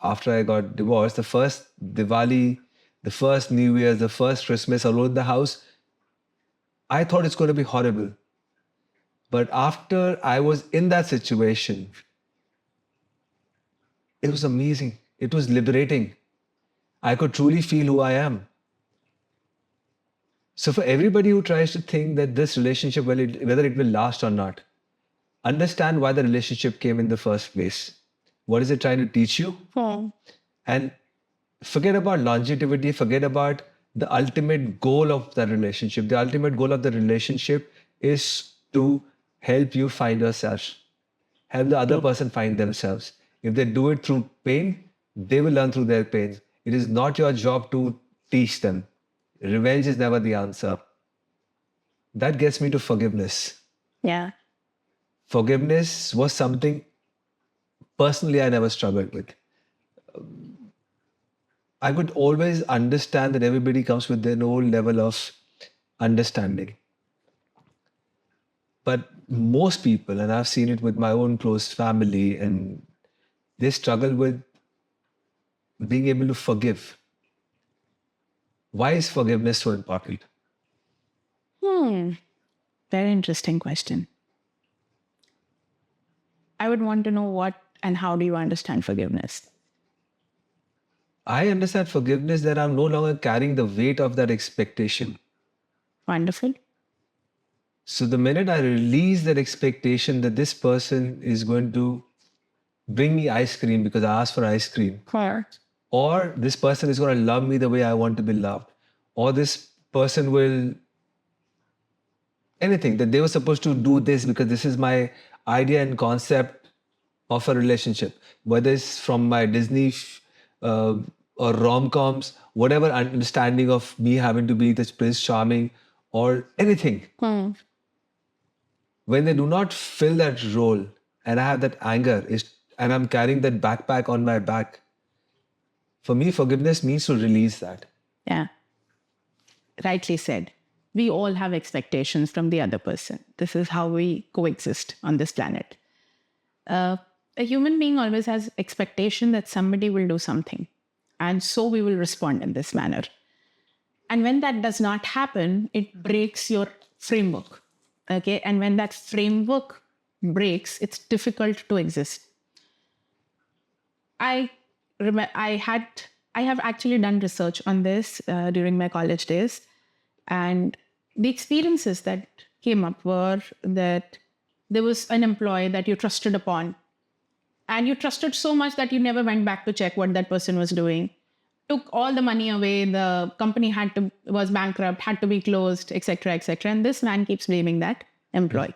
after I got divorced, the first Diwali, the first New Year's, the first Christmas alone in the house, I thought it's going to be horrible. But after I was in that situation, it was amazing. It was liberating. I could truly feel who I am. So for everybody who tries to think that this relationship, whether it will last or not, understand why the relationship came in the first place. What is it trying to teach you? Oh. And forget about longevity, forget about the ultimate goal of that relationship. The ultimate goal of the relationship is to help you find yourself, help the other person find themselves. If they do it through pain, they will learn through their pain. It is not your job to teach them. Revenge is never the answer. That gets me to forgiveness. Yeah. Forgiveness was something personally I never struggled with. I could always understand that everybody comes with their own level of understanding. But most people, and I've seen it with my own close family, and they struggle with being able to forgive. Why is forgiveness so important? Very interesting question. I would want to know what and how do you understand forgiveness? I understand forgiveness that I'm no longer carrying the weight of that expectation. Wonderful. So the minute I release that expectation that this person is going to bring me ice cream because I asked for ice cream, Kaur. or this person is going to love me the way I want to be loved, or this person will anything that they were supposed to do this because this is my idea and concept of a relationship, whether it's from my Disney or rom-coms, whatever understanding of me having to be this Prince Charming or anything. When they do not fill that role and I have that anger and I'm carrying that backpack on my back, for me, forgiveness means to release that. Yeah. Rightly said. We all have expectations from the other person. This is how we coexist on this planet. A human being always has expectation that somebody will do something. And so we will respond in this manner. And when that does not happen, it breaks your framework. Okay. And when that framework breaks, it's difficult to exist. I have actually done research on this during my college days. And the experiences that came up were that there was an employee that you trusted upon. And you trusted so much that you never went back to check what that person was doing. Took all the money away. The company was bankrupt, had to be closed, etc., etc. And this man keeps blaming that employee.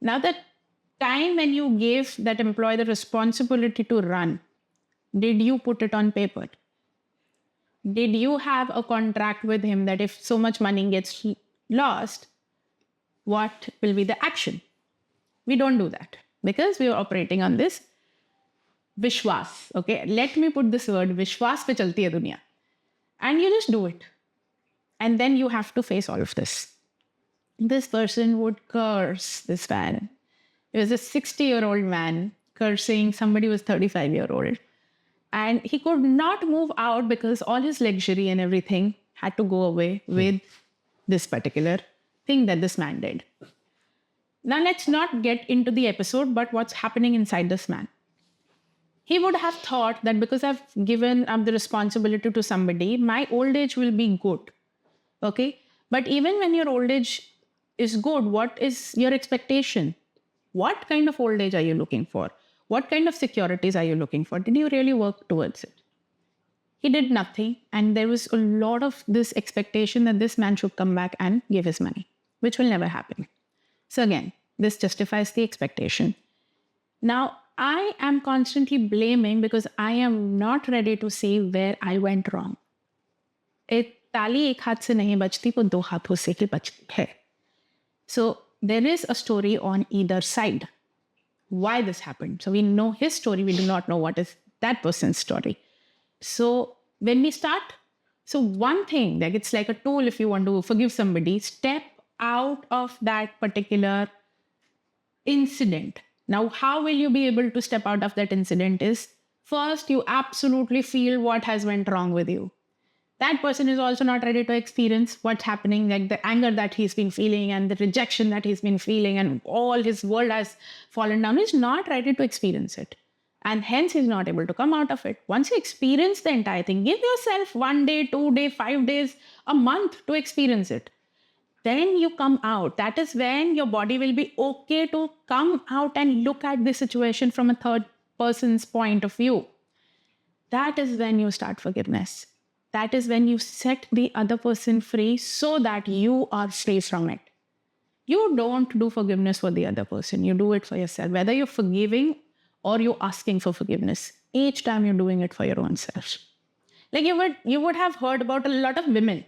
Now, that time when you gave that employee the responsibility to run, did you put it on paper? Did you have a contract with him that if so much money gets lost, what will be the action? We don't do that because we are operating on this Vishwas. Okay, let me put this word Vishwas pe chalti hai duniya. And you just do it. And then you have to face all of this. This person would curse this man. It was a 60-year-old man cursing somebody who was 35-year-old. And he could not move out because all his luxury and everything had to go away with this particular thing that this man did. Now, let's not get into the episode, but what's happening inside this man. He would have thought that because I've given up the responsibility to somebody, my old age will be good. Okay? But even when your old age is good, what is your expectation? What kind of old age are you looking for? What kind of securities are you looking for? Did you really work towards it? He did nothing. And there was a lot of this expectation that this man should come back and give his money, which will never happen. So again, this justifies the expectation. Now, I am constantly blaming because I am not ready to say where I went wrong. ताली एक हाथ से नहीं बजती, वो दो हाथों से ही बजती है. So there is a story on either side. Why this happened. So we know his story. We do not know what is that person's story. So when we start, so one thing, like it's like a tool if you want to forgive somebody, step out of that particular incident. Now, how will you be able to step out of that incident is first you absolutely feel what has went wrong with you. That person is also not ready to experience what's happening, like the anger that he's been feeling and the rejection that he's been feeling and all his world has fallen down. He's not ready to experience it. And hence he's not able to come out of it. Once you experience the entire thing, give yourself 1 day, 2 days, 5 days, a month to experience it. Then you come out. That is when your body will be okay to come out and look at the situation from a third person's point of view. That is when you start forgiveness. That is when you set the other person free so that you are free from it. You don't do forgiveness for the other person. You do it for yourself. Whether you're forgiving or you're asking for forgiveness, each time you're doing it for your own self. Like you would have heard about a lot of women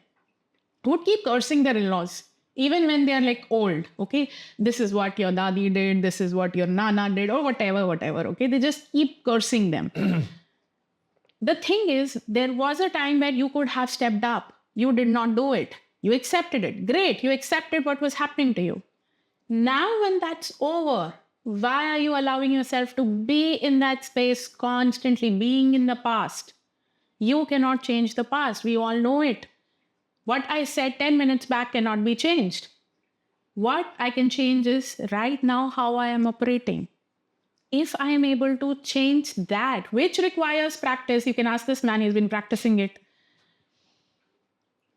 who would keep cursing their in-laws, even when they are like old, okay? This is what your dadi did, this is what your nana did, or whatever, okay? They just keep cursing them. The thing is, there was a time where you could have stepped up. You did not do it. You accepted it. Great, you accepted what was happening to you. Now when that's over, why are you allowing yourself to be in that space constantly, being in the past? You cannot change the past. We all know it. What I said 10 minutes back cannot be changed. What I can change is right now how I am operating. If I am able to change that, which requires practice, you can ask this man, he's been practicing it.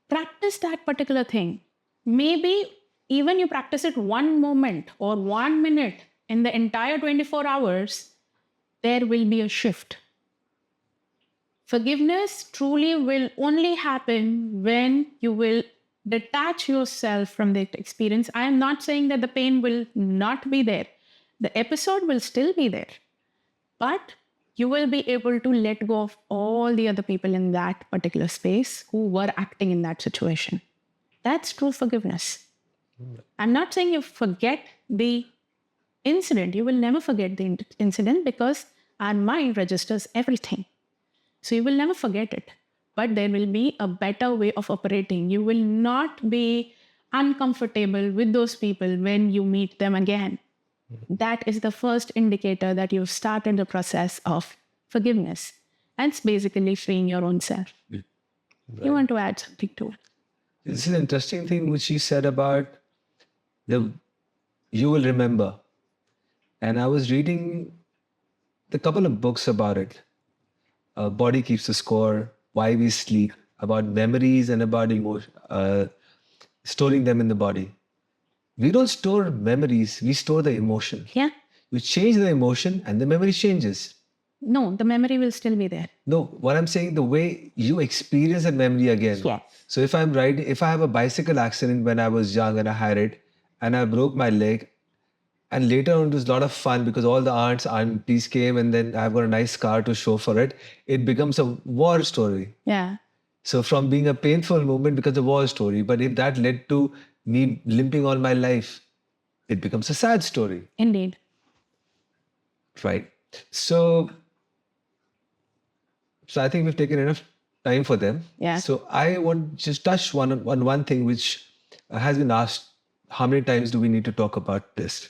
Practice that particular thing. Maybe even you practice it 1 moment or 1 minute in the entire 24 hours, there will be a shift. Forgiveness truly will only happen when you will detach yourself from the experience. I am not saying that the pain will not be there. The episode will still be there. But you will be able to let go of all the other people in that particular space who were acting in that situation. That's true forgiveness. I'm not saying you forget the incident. You will never forget the incident because our mind registers everything. So you will never forget it. But there will be a better way of operating. You will not be uncomfortable with those people when you meet them again. That is the first indicator that you've started the process of forgiveness. And it's basically freeing your own self. Right. You want to add something to it? This is an interesting thing which you said about you will remember. And I was reading a couple of books about it. Body Keeps the Score, Why We Sleep, about memories and about storing them in the body. We don't store memories, we store the emotion. Yeah. You change the emotion and the memory changes. No, the memory will still be there. No, what I'm saying, the way you experience that memory again. Yes. So if I have a bicycle accident when I was young and I had it and I broke my leg, and later on it was a lot of fun because all the aunties came and then I've got a nice car to show for it. It becomes a war story. Yeah. So from being a painful moment becomes a war story. But if that led to me limping all my life, it becomes a sad story. Indeed. Right. So I think we've taken enough time for them. Yeah. So I want to just touch on one thing which has been asked. How many times do we need to talk about this?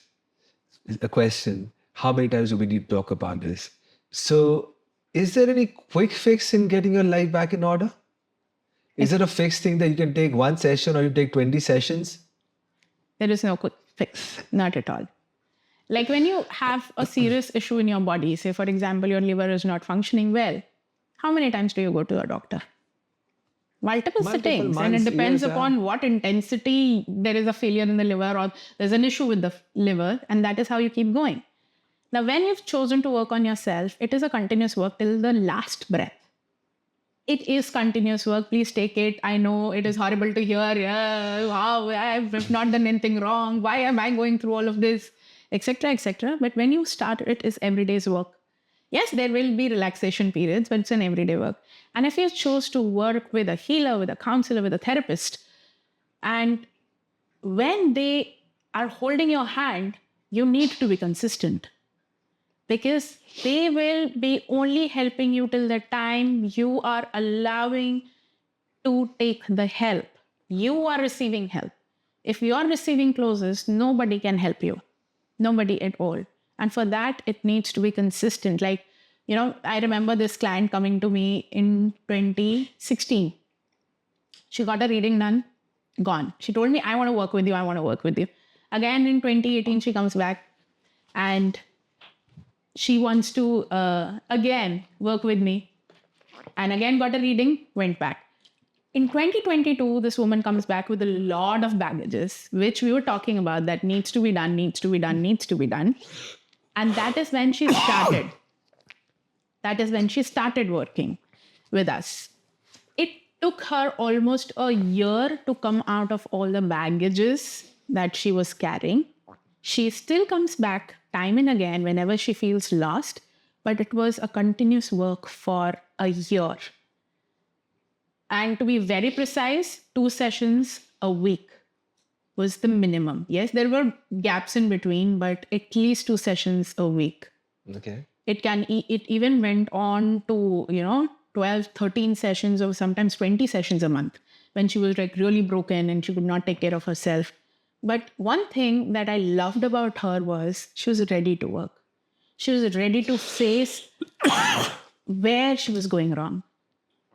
A question. How many times do we need to talk about this? So is there any quick fix in getting your life back in order? Is it a fixed thing that you can take 1 session or you take 20 sessions? There is no quick fix. Not at all. Like when you have a serious issue in your body, say for example, your liver is not functioning well, how many times do you go to the doctor? Multiple sittings. Months, and it depends years, upon what intensity there is a failure in the liver or there's an issue with the liver, and that is how you keep going. Now, when you've chosen to work on yourself, it is a continuous work till the last breath. It is continuous work. Please take it. I know it is horrible to hear. Yeah, wow, I've not done anything wrong. Why am I going through all of this? Etc., etc. But when you start, it is everyday's work. Yes, there will be relaxation periods, but it's an everyday work. And if you choose to work with a healer, with a counselor, with a therapist, and when they are holding your hand, you need to be consistent because they will be only helping you till the time you are allowing to take the help. You are receiving help. If you are receiving closes, nobody can help you. Nobody at all. And for that, it needs to be consistent. Like, I remember this client coming to me in 2016. She got a reading done, gone. She told me, I want to work with you. I want to work with you. Again, in 2018, she comes back and she wants to, again, work with me. And again, got a reading, went back. In 2022, this woman comes back with a lot of baggages, which we were talking about, that needs to be done, needs to be done, needs to be done. And that is when she started. That is when she started working with us. It took her almost a year to come out of all the baggages that she was carrying. She still comes back time and again whenever she feels lost, but it was a continuous work for a year. And to be very precise, 2 sessions a week was the minimum. Yes, there were gaps in between, but at least 2 sessions a week. Okay. It even went on to, 12, 13 sessions or sometimes 20 sessions a month when she was like really broken and she could not take care of herself. But one thing that I loved about her was she was ready to work. She was ready to face where she was going wrong.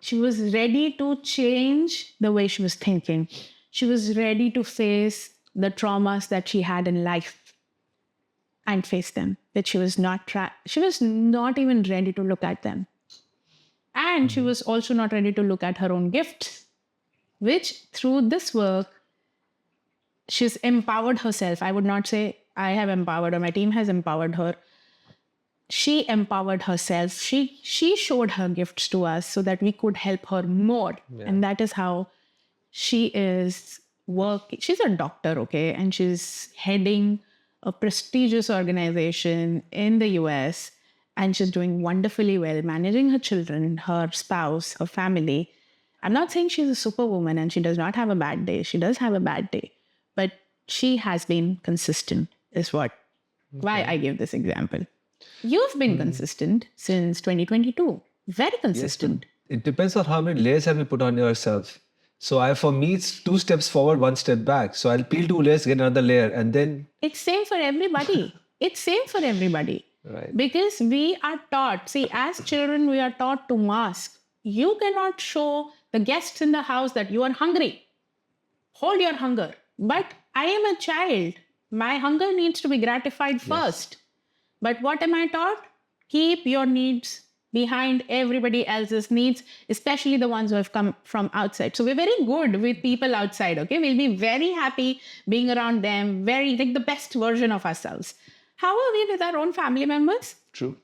She was ready to change the way she was thinking. She was ready to face the traumas that she had in life and face them. That she was not even ready to look at them. And she was also not ready to look at her own gifts, which through this work, she's empowered herself. I would not say I have empowered her. My team has empowered her. She empowered herself. She showed her gifts to us so that we could help her more. Yeah. And that is how she is working. She's a doctor, okay? And she's heading a prestigious organization in the US. And she's doing wonderfully well, managing her children, her spouse, her family. I'm not saying she's a superwoman and she does not have a bad day. She does have a bad day. But she has been consistent, is why I gave this example. You've been consistent since 2022. Very consistent. Yes, it depends on how many layers have you put on yourself. So for me, it's 2 steps forward, 1 step back. So I'll peel 2 layers, get another layer, and then... It's same for everybody. It's same for everybody. Right. Because we are taught, see, as children, we are taught to mask. You cannot show the guests in the house that you are hungry. Hold your hunger. But I am a child. My hunger needs to be gratified first. But what am I taught? Keep your needs behind everybody else's needs, especially the ones who have come from outside. So we're very good with people outside, okay? We'll be very happy being around them, very like the best version of ourselves. How are we with our own family members? True.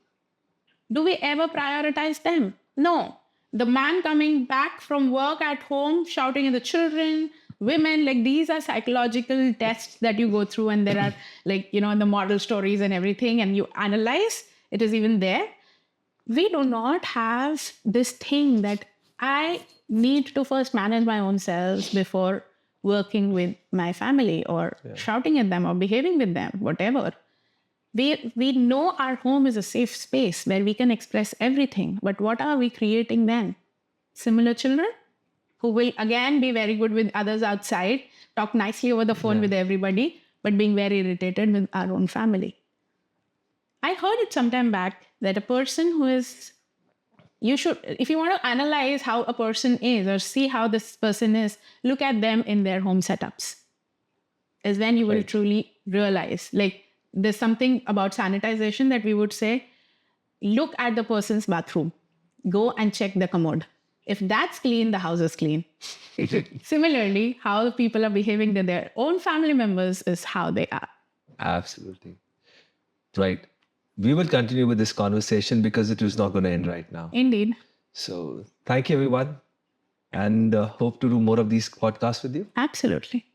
Do we ever prioritize them? No. The man coming back from work at home, shouting at the children, women, like these are psychological tests that you go through, and there are like, the model stories and everything, and you analyze, it is even there. We do not have this thing that I need to first manage my own selves before working with my family or shouting at them or behaving with them, whatever. We know our home is a safe space where we can express everything, but what are we creating then? Similar children who will again be very good with others outside, talk nicely over the phone with everybody, but being very irritated with our own family. I heard it sometime back that a person who is, if you want to analyze how a person is or see how this person is, look at them in their home setups. Is when you will truly realize, like, there's something about sanitization that we would say, look at the person's bathroom, go and check the commode. If that's clean, the house is clean. Similarly, how the people are behaving to their own family members is how they are. Absolutely. Right. We will continue with this conversation because it is not going to end right now. Indeed. So thank you, everyone. And hope to do more of these podcasts with you. Absolutely.